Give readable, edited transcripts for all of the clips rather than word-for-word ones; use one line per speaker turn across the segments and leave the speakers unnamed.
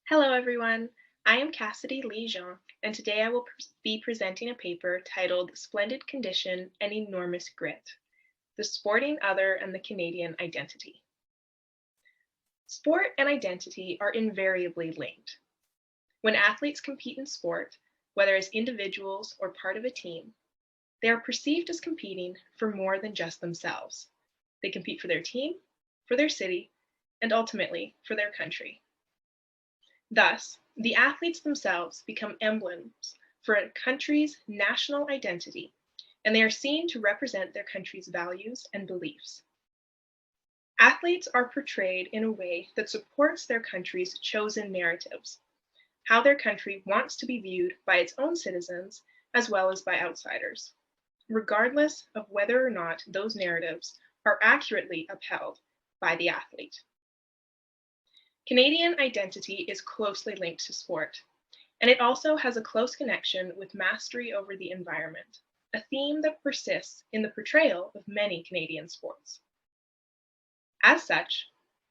Hello, everyone. I am Cassidy Jean, and today I will be presenting a paper titled Splendid Condition and Enormous Grit, the Sporting Other and the Canadian Identity. Sport and identity are invariably linked. When athletes compete in sport, whether as individuals or part of a team, they are perceived as competing for more than just themselves. They compete for their team, for their city, and ultimately for their country. Thus, the athletes themselves become emblems for a country's national identity, and they are seen to represent their country's values and beliefs. Athletes are portrayed in a way that supports their country's chosen narratives, how their country wants to be viewed by its own citizens as well as by outsiders, regardless of whether or not those narratives are accurately upheld by the athlete. Canadian identity is closely linked to sport, and it also has a close connection with mastery over the environment, a theme that persists in the portrayal of many Canadian sports. As such,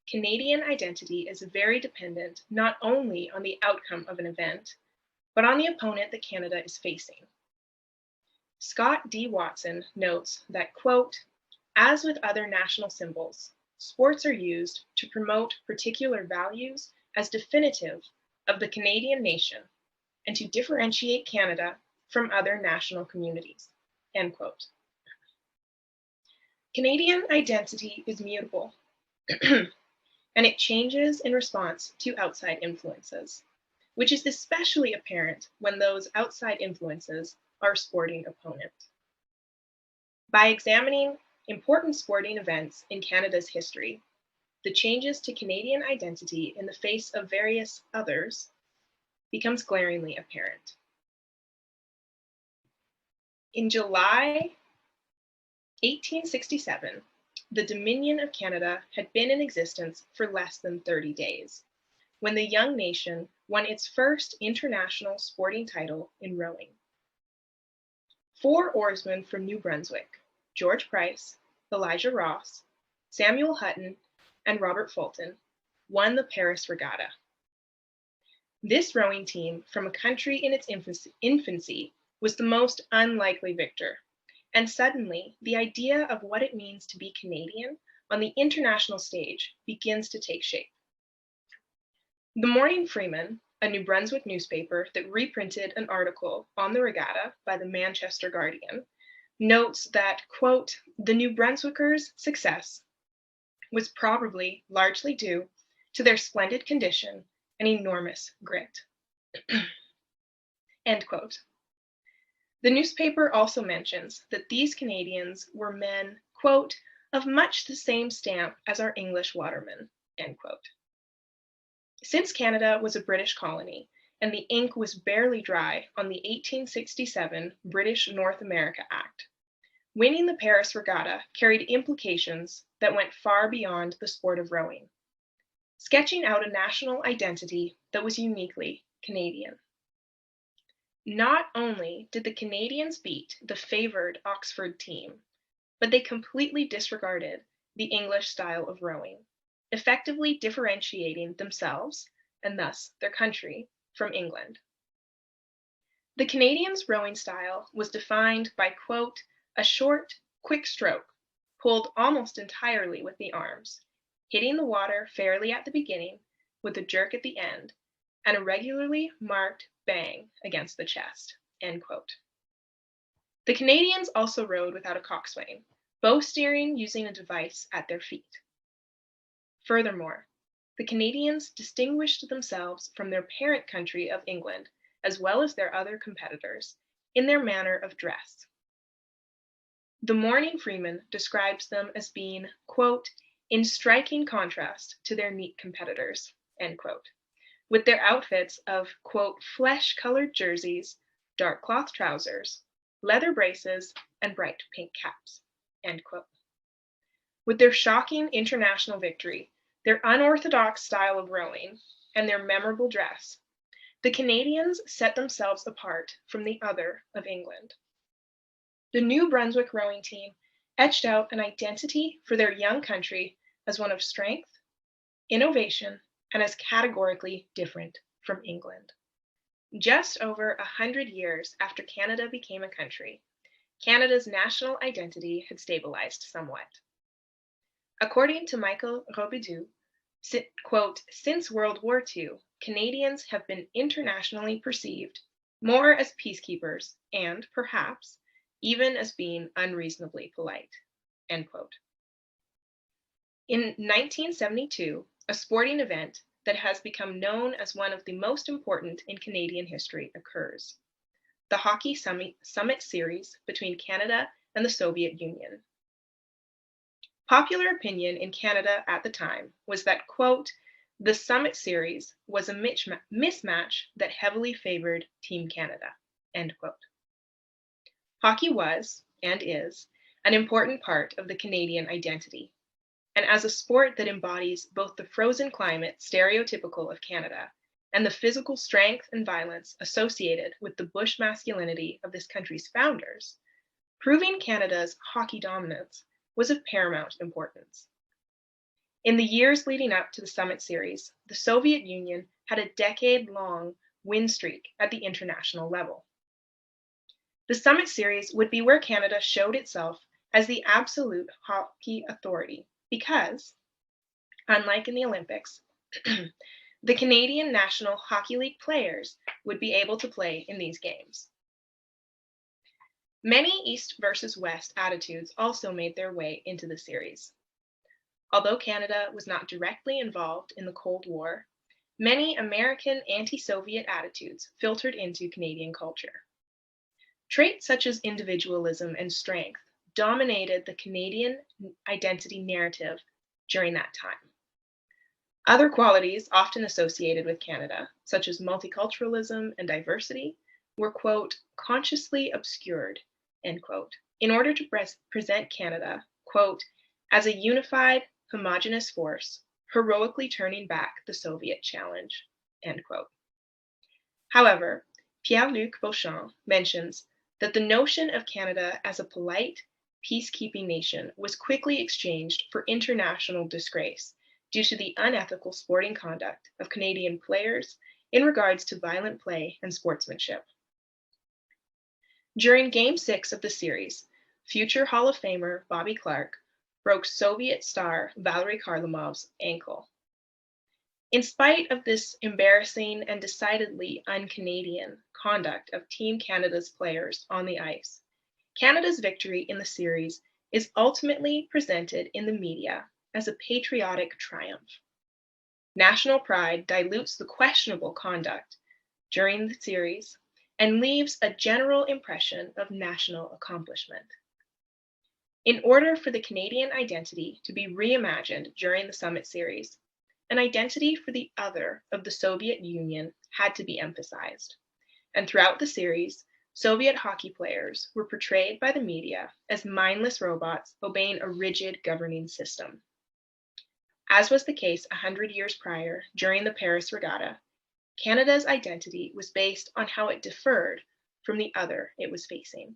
Canadian identity is very dependent not only on the outcome of an event, but on the opponent that Canada is facing. Scott D. Watson notes that, quote, "As with other national symbols, sports are used to promote particular values as definitive of the Canadian nation and to differentiate Canada from other national communities," end quote. Canadian identity is mutable, and it changes in response to outside influences, which is especially apparent when those outside influences are a sporting opponent. By examining important sporting events in Canada's history, the changes to Canadian identity in the face of various others becomes glaringly apparent. In July 1867, the Dominion of Canada had been in existence for less than 30 days, when the young nation won its first international sporting title in rowing. 4 oarsmen from New Brunswick, George Price, Elijah Ross, Samuel Hutton, and Robert Fulton, won the Paris Regatta. This rowing team from a country in its infancy was the most unlikely victor, and suddenly the idea of what it means to be Canadian on the international stage begins to take shape. The Morning Freeman, a New Brunswick newspaper that reprinted an article on the regatta by the Manchester Guardian, notes that, quote, "The New Brunswickers' success was probably largely due to their splendid condition and enormous grit," end quote. The newspaper also mentions that these Canadians were men, quote, "of much the same stamp as our English watermen," end quote. Since Canada was a British colony and the ink was barely dry on the 1867 British North America Act, winning the Paris Regatta carried implications that went far beyond the sport of rowing, sketching out a national identity that was uniquely Canadian. Not only did the Canadians beat the favored Oxford team, but they completely disregarded the English style of rowing, effectively differentiating themselves, and thus their country, from England. The Canadians' rowing style was defined by, quote, "a short, quick stroke, pulled almost entirely with the arms, hitting the water fairly at the beginning, with a jerk at the end, and a regularly marked bang against the chest," end quote. The Canadians also rowed without a coxswain, bow steering using a device at their feet. Furthermore, the Canadians distinguished themselves from their parent country of England, as well as their other competitors, in their manner of dress. The Morning Freeman describes them as being, quote, "in striking contrast to their neat competitors," end quote, with their outfits of, quote, "flesh-colored jerseys, dark cloth trousers, leather braces, and bright pink caps," end quote. With their shocking international victory, their unorthodox style of rowing, and their memorable dress, the Canadians set themselves apart from the other of England. The New Brunswick rowing team etched out an identity for their young country as one of strength, innovation, and as categorically different from England. Just over 100 years after Canada became a country, Canada's national identity had stabilized somewhat. According to Michael Robidoux, quote, since World War II, Canadians have been internationally perceived more as peacekeepers and, perhaps, even as being unreasonably polite, end quote. In 1972, a sporting event that has become known as one of the most important in Canadian history occurs: the Hockey Summit Series between Canada and the Soviet Union. Popular opinion in Canada at the time was that, quote, the Summit Series was a mismatch that heavily favored Team Canada, end quote. Hockey was, and is, an important part of the Canadian identity, and as a sport that embodies both the frozen climate stereotypical of Canada and the physical strength and violence associated with the bush masculinity of this country's founders, proving Canada's hockey dominance was of paramount importance. In the years leading up to the Summit Series, the Soviet Union had a decade-long win streak at the international level. The Summit Series would be where Canada showed itself as the absolute hockey authority because, unlike in the Olympics, the Canadian National Hockey League players would be able to play in these games. Many East versus West attitudes also made their way into the series. Although Canada was not directly involved in the Cold War, many American anti-Soviet attitudes filtered into Canadian culture. Traits such as individualism and strength dominated the Canadian identity narrative during that time. Other qualities often associated with Canada, such as multiculturalism and diversity, were, quote, consciously obscured, end quote, in order to present Canada, quote, as a unified, homogeneous force, heroically turning back the Soviet challenge, end quote. However, Pierre-Luc Beauchamp mentions that the notion of Canada as a polite, peacekeeping nation was quickly exchanged for international disgrace due to the unethical sporting conduct of Canadian players in regards to violent play and sportsmanship. During Game 6 of the series, future Hall of Famer Bobby Clarke broke Soviet star Valery Kharlamov's ankle. In spite of this embarrassing and decidedly un-Canadian conduct of Team Canada's players on the ice, Canada's victory in the series is ultimately presented in the media as a patriotic triumph. National pride dilutes the questionable conduct during the series and leaves a general impression of national accomplishment. In order for the Canadian identity to be reimagined during the Summit Series, an identity for the other of the Soviet Union had to be emphasized. And throughout the series, Soviet hockey players were portrayed by the media as mindless robots obeying a rigid governing system. As was the case 100 years prior during the Paris Regatta, Canada's identity was based on how it differed from the other it was facing.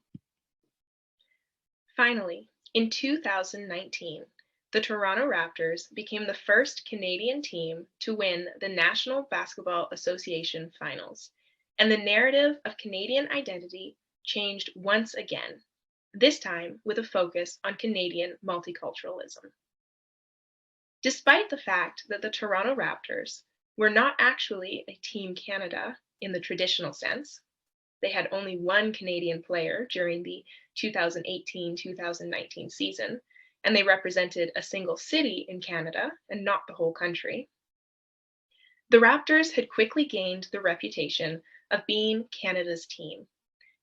Finally, in 2019, the Toronto Raptors became the first Canadian team to win the National Basketball Association Finals, and the narrative of Canadian identity changed once again, this time with a focus on Canadian multiculturalism. Despite the fact that the Toronto Raptors were not actually a Team Canada in the traditional sense, they had only one Canadian player during the 2018-2019 season, and they represented a single city in Canada and not the whole country. The Raptors had quickly gained the reputation of being Canada's team,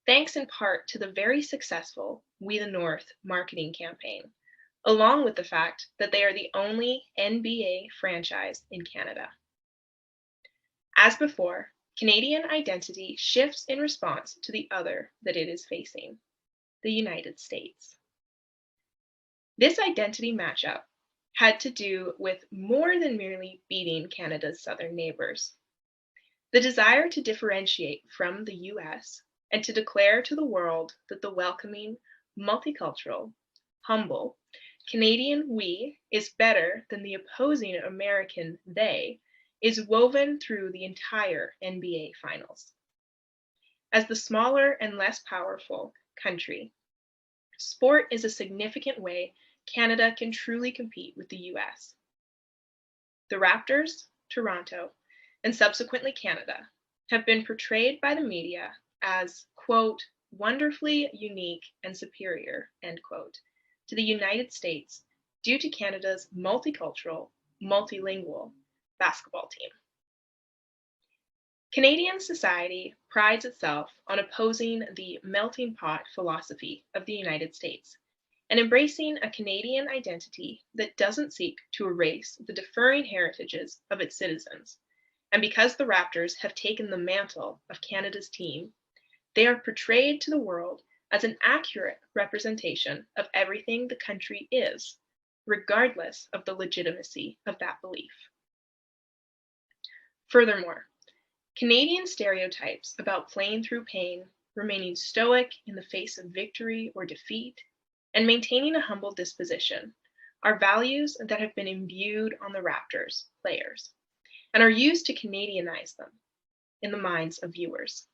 thanks in part to the very successful We the North marketing campaign, along with the fact that they are the only NBA franchise in Canada. As before, Canadian identity shifts in response to the other that it is facing, the United States. This identity matchup had to do with more than merely beating Canada's southern neighbors. The desire to differentiate from the US and to declare to the world that the welcoming, multicultural, humble, Canadian we is better than the opposing American they is woven through the entire NBA Finals. As the smaller and less powerful country, sport is a significant way Canada can truly compete with the US. The Raptors, Toronto, and subsequently Canada have been portrayed by the media as, quote, wonderfully unique and superior, end quote, to the United States due to Canada's multicultural, multilingual basketball team. Canadian society prides itself on opposing the melting pot philosophy of the United States and embracing a Canadian identity that doesn't seek to erase the differing heritages of its citizens. And because the Raptors have taken the mantle of Canada's team, they are portrayed to the world as an accurate representation of everything the country is, regardless of the legitimacy of that belief. Furthermore, Canadian stereotypes about playing through pain, remaining stoic in the face of victory or defeat, and maintaining a humble disposition are values that have been imbued on the Raptors players and are used to Canadianize them in the minds of viewers.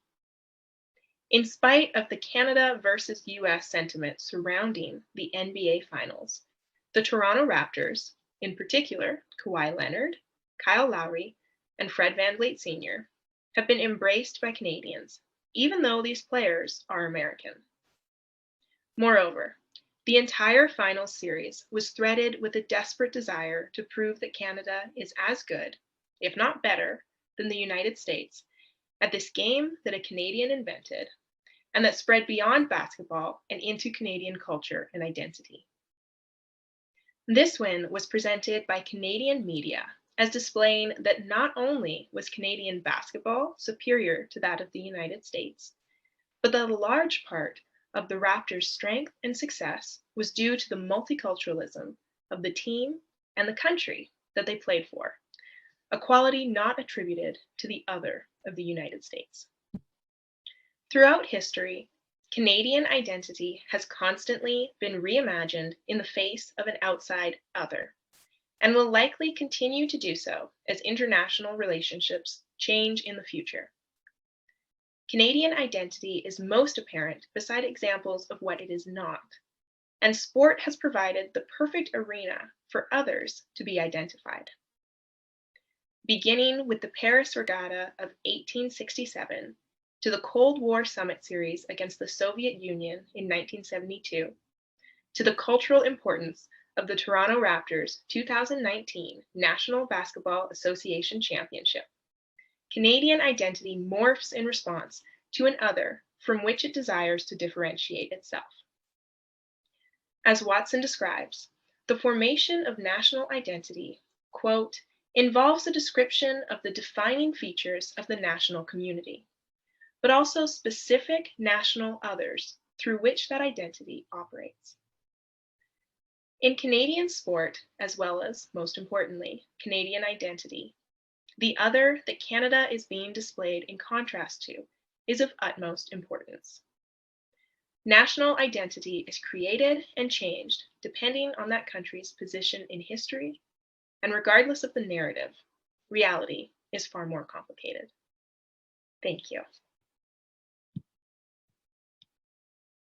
In spite of the Canada versus US sentiment surrounding the NBA Finals, the Toronto Raptors, in particular Kawhi Leonard, Kyle Lowry, and Fred VanVleet Sr., have been embraced by Canadians, even though these players are American. Moreover, the entire finals series was threaded with a desperate desire to prove that Canada is as good, if not better, than the United States at this game that a Canadian invented and that spread beyond basketball and into Canadian culture and identity. This win was presented by Canadian media as displaying that not only was Canadian basketball superior to that of the United States, but that a large part of the Raptors' strength and success was due to the multiculturalism of the team and the country that they played for, a quality not attributed to the other of the United States. Throughout history, Canadian identity has constantly been reimagined in the face of an outside other, and will likely continue to do so as international relationships change in the future. Canadian identity is most apparent beside examples of what it is not, and sport has provided the perfect arena for others to be identified. Beginning with the Paris Regatta of 1867 to the Cold War Summit Series against the Soviet Union in 1972, to the cultural importance of the Toronto Raptors' 2019 National Basketball Association Championship, Canadian identity morphs in response to an other from which it desires to differentiate itself. As Watson describes, the formation of national identity, quote, involves a description of the defining features of the national community, but also specific national others through which that identity operates. In Canadian sport, as well as, most importantly, Canadian identity, the other that Canada is being displayed in contrast to is of utmost importance. National identity is created and changed depending on that country's position in history, and regardless of the narrative, reality is far more complicated. Thank you.